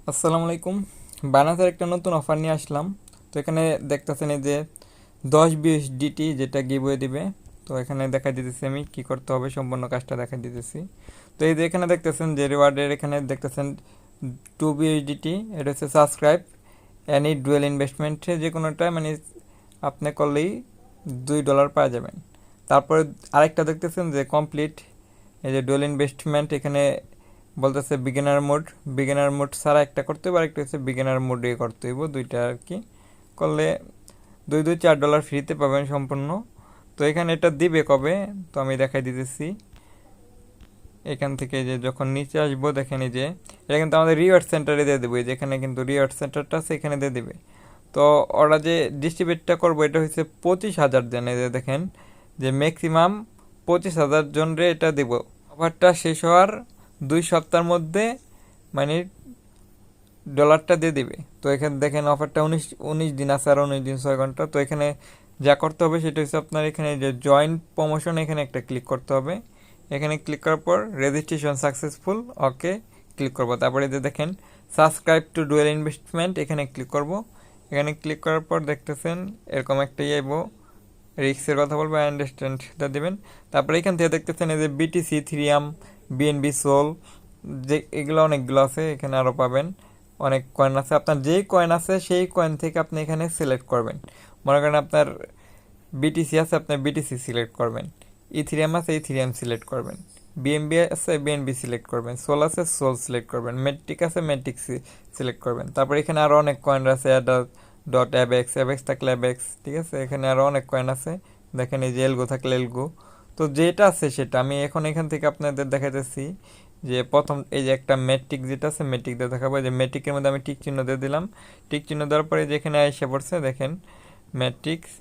আসসালামু আলাইকুম। বাইন্যান্সের একটা নতুন অফার নিয়ে আসলাম। তো এখানে দেখতেছেন এই যে 10 BUSDT যেটা গিভওয়ে দিবে। তো এখানে দেখা দিতেছি আমি কি করতে হবে, সম্পূর্ণ কাজটা দেখা দিতেছি। তো এই যে এখানে দেখতেছেন যে রিওয়ার্ডের এখানে দেখতেছেন 2 BUSDT, এটা হচ্ছে সাবস্ক্রাইব অ্যানি ডুয়েল ইনভেস্টমেন্টে যে কোনোটা মানে আপনি করলেই $2 পাওয়া যাবেন। তারপরে আরেকটা দেখতেছেন যে কমপ্লিট এই যে ডুয়েল ইনভেস্টমেন্ট, এখানে বলতেছে বিগিনার মোড ছাড়া একটা করতে হবে, আরেকটা হচ্ছে বিগিনার মোডে করতে হইব, দুইটা আর কি করলে $4 ফ্রিতে পাবেন সম্পূর্ণ। তো এখানে এটা দিবে কবে, তো আমি দেখাই দিতেছি। এখান থেকে যে যখন নিচে আসবো দেখেন এই যে এটা কিন্তু আমাদের রিওয়ার্ড সেন্টারে দিয়ে দেবো, যেখানে কিন্তু রিওয়ার্ড সেন্টারটা আছে এখানে দিয়ে দেবে। তো ওরা যে ডিস্ট্রিবিউটটা করবো এটা হচ্ছে 25,000 জন, এই যে দেখেন যে ম্যাক্সিমাম 25,000 জনরে এটা দেব। অফারটা শেষ হওয়ার 2 সপ্তাহের মধ্যে মানে ডলারটা দিয়ে দিবে। তো এখানে দেখেন অফারটা উনিশ উনিশ দিন আছে, আর 19 দিন 6 ঘন্টা। তো এখানে যা করতে হবে সেটা হচ্ছে আপনার এখানে যে জয়েন্ট প্রমোশন এখানে একটা ক্লিক করতে হবে। এখানে ক্লিক করার পর রেজিস্ট্রেশন সাকসেসফুল, ওকে ক্লিক করব। তারপরে যে দেখেন সাবস্ক্রাইব টু ডুয়েল ইনভেস্টমেন্ট, এখানে ক্লিক করব। এখানে ক্লিক করার পর দেখতেছেন এরকম একটা আইব, রিক্সের কথা বলবো, আন্ডারস্ট্যান্ডটা দেবেন। তারপরে এখান থেকে দেখতেছেন এই যে বিটিসি, থ্রিয়াম, বিএনবি, সোল, যে এগুলো অনেকগুলো আছে, এখানে আরও পাবেন। অনেক কয়েন আছে, আপনার যেই কয়েন আছে সেই কয়েন থেকে আপনি এখানে সিলেক্ট করবেন। মনে করেন আপনার বিটিসি আছে, আপনি বিটিসি সিলেক্ট করবেন। ইথিরিয়াম আছে, ইথিরিয়াম সিলেক্ট করবেন। বিএনবি আছে, বিএনবি সিলেক্ট করবেন। সোল আছে, সোল সিলেক্ট করবেন। মেট্রিক আছে, মেট্রিক সিলেক্ট করবেন। তারপর এখানে আরও অনেক কয়েন আছে, ডট অ্যাবেক্স থাকলে অ্যাবেক্স, ঠিক আছে। এখানে আরও অনেক কয়েন আছে, দেখেন এই যে এলগো থাকলে এলগো। তো যেটা আছে সেটা আমি এখন এখান থেকে আপনাদের দেখাইতেছি। যে প্রথম এই যে একটা মেট্রিক যেটা আছে, মেট্রিক দিয়ে দেখাবো। যে মেট্রিকের মধ্যে আমি টিক চিহ্ন দিয়ে দিলাম। টিক চিহ্ন দেওয়ার পরে যেখানে এসে পড়ছে দেখেন ম্যাট্রিক্স।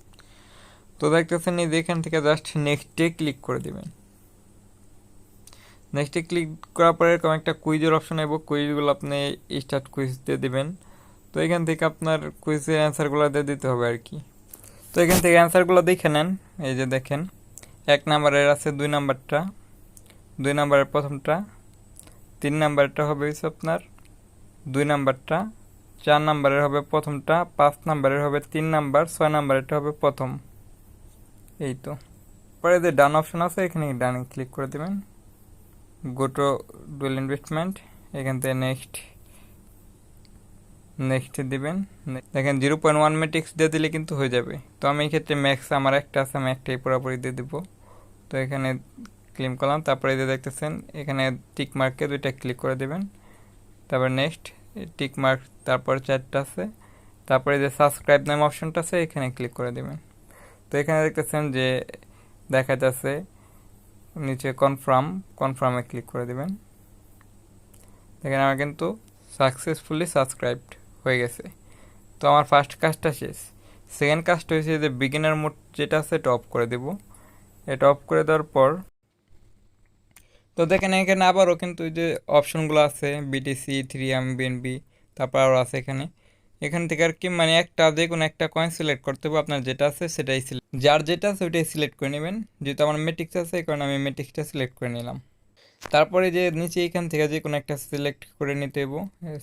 তো দেখতেছেন এই যে এখান থেকে জাস্ট নেক্সটে ক্লিক করে দিবেন। নেক্সটে ক্লিক করার পরে এরকম একটা কুইজের অপশন আসবো, কুইজগুলো আপনি স্টার্ট কুইজ দিয়ে দিবেন। তো এখান থেকে আপনার কুইজের অ্যান্সারগুলো দিয়ে দিতে হবে আর কি। তো এখান থেকে অ্যান্সারগুলো দেখে নেন। এই যে দেখেন 1 নাম্বারের আছে 2 নাম্বারটা, 2 নাম্বারের প্রথমটা, 3 নাম্বারটা হবে হচ্ছে আপনার 2 নাম্বারটা, 4 নাম্বারের হবে প্রথমটা, 5 নাম্বারের হবে 3 নাম্বার, 6 নাম্বারেরটা হবে প্রথম। এই তো পরে যে ডান অপশন আছে এখানে ডানে ক্লিক করে দেবেন। গো টু ডুয়েল ইনভেস্টমেন্ট, এখান থেকে নেক্সট দিবেন। দেখেন 0.1 মেট্রিক্স দিয়ে দিলে কিন্তু হয়ে যাবে। তো আমি এই ক্ষেত্রে ম্যাক্স আমার একটা আছে, আমি একটাই পুরোপুরি দিয়ে দেবো। তো এখানে ক্লিক করলাম। তারপরে যে দেখতেছেন এখানে টিক মার্কে 2টা ক্লিক করে দেবেন। তারপর নেক্সট টিক মার্ক, তারপর 4টা আছে। তারপরে যে সাবস্ক্রাইব নাম অপশনটা আছে এখানে ক্লিক করে দেবেন। তো এখানে দেখতেছেন যে দেখা যাচ্ছে নিচে কনফার্মে ক্লিক করে দেবেন। দেখেন আমার কিন্তু সাকসেসফুলি সাবস্ক্রাইবড হয়ে গেছে। তো আমার ফার্স্ট কাজটা শেষ। সেকেন্ড কাজটা হয়েছে যে বিগিনার মোড যেটা আছে এটা অফ করে দেব। এটা অফ করে দেওয়ার পর তো দেখেন এখানে আবারও কিন্তু ওই যে অপশনগুলো আছে বিটিসি, থ্রিয়াম, বিএনবি, তারপর আরও আছে এখানে। এখান থেকে আর কি মানে একটা যে কোনো একটা কয়েন সিলেক্ট করতে হবে, আপনার যেটা আছে সেটাই যার যেটা আছে ওইটাই সিলেক্ট করে নেবেন। যেহেতু আমার মেট্রিক্স আছে এই কারণে আমি মেট্রিক্সটা সিলেক্ট করে নিলাম। তারপরে যে নিচে এখান থেকে যে কোনো একটা সিলেক্ট করে নিতে হইব।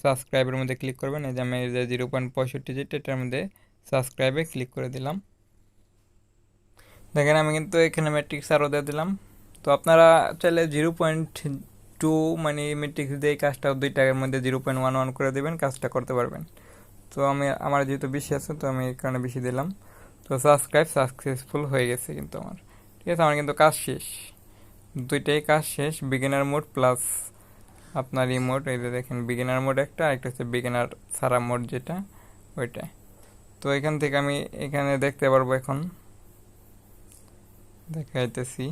সাবস্ক্রাইবের মধ্যে ক্লিক করবেন। এই যে আমি যে 0.65 যেটা এটার মধ্যে সাবস্ক্রাইবে ক্লিক করে দিলাম। দেখেন আমি কিন্তু এখানে মেট্রিক্স আরও দিয়ে দিলাম। তো আপনারা চাইলে 0.2 মানে মেট্রিক্স দিয়ে কাজটা 2 টাকার মধ্যে 0.11 করে দেবেন, কাজটা করতে পারবেন। তো আমার যেহেতু বেশি আছে তো আমি এই কারণে বেশি দিলাম। তো সাবস্ক্রাইব সাকসেসফুল হয়ে গেছে কিন্তু আমার, ঠিক আছে। আমার কিন্তু কাজ শেষ, দুইটাই কাজ শেষ। বিগিনার মোড প্লাস আপনার মোড, এই যে দেখেন বিগিনার মোড একটা, আরেকটা হচ্ছে বিগিনার সারা মোড যেটা ওইটা। তো এখান থেকে আমি এখানে দেখতে পারবো, এখন দেখাইতেছি।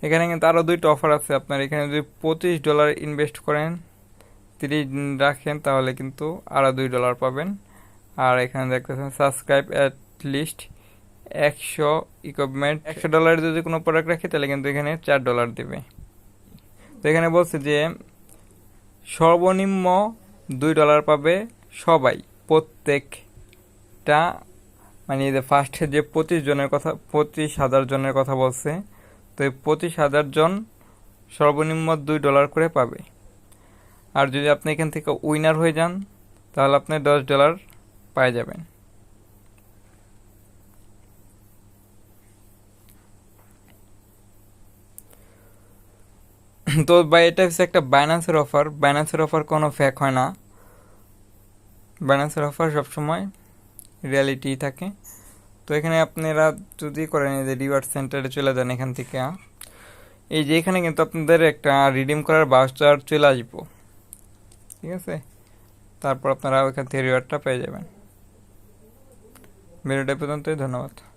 এখানে কিন্তু আরও 2টা অফার আছে। আপনার এখানে যদি $25 ইনভেস্ট করেন, 30 দিন রাখেন, তাহলে কিন্তু আরও $2 পাবেন। আর এখানে দেখতেছেন সাবস্ক্রাইব অ্যাট লিস্ট 100 ইকুইপমেন্ট, $100 যদি কোনো প্রোডাক্ট রাখি তাহলে কিন্তু এখানে $4 দেবে। তো এখানে বলছে যে সর্বনিম্ন $2 পাবে সবাই, প্রত্যেকটা মানে যে ফার্স্টে যে 25,000 জনের কথা বলছে। তো এই 25,000 জন সর্বনিম্ন $2 করে পাবে। আর যদি আপনি এখান থেকে উইনার হয়ে যান তাহলে আপনি $10 পাই যাবেন। তো ভাই এটা হচ্ছে একটা বাইন্যান্সের অফার। বাইন্যান্সের অফার কোনো ফেক হয় না, বাইন্যান্সের অফার সবসময় রিয়ালিটি থাকে। তো এখানে আপনারা যদি করেন যে রিওয়ার্ড সেন্টারে চলে যান, এখান থেকে এই যে এখানে কিন্তু আপনাদের একটা রিডিম করার ভাউচার চলে আসবো, ঠিক আছে? তারপর আপনারা ওইখান থেকে রিওয়ার্ডটা পেয়ে যাবেন। ভিডিওটা পর্যন্তই, ধন্যবাদ।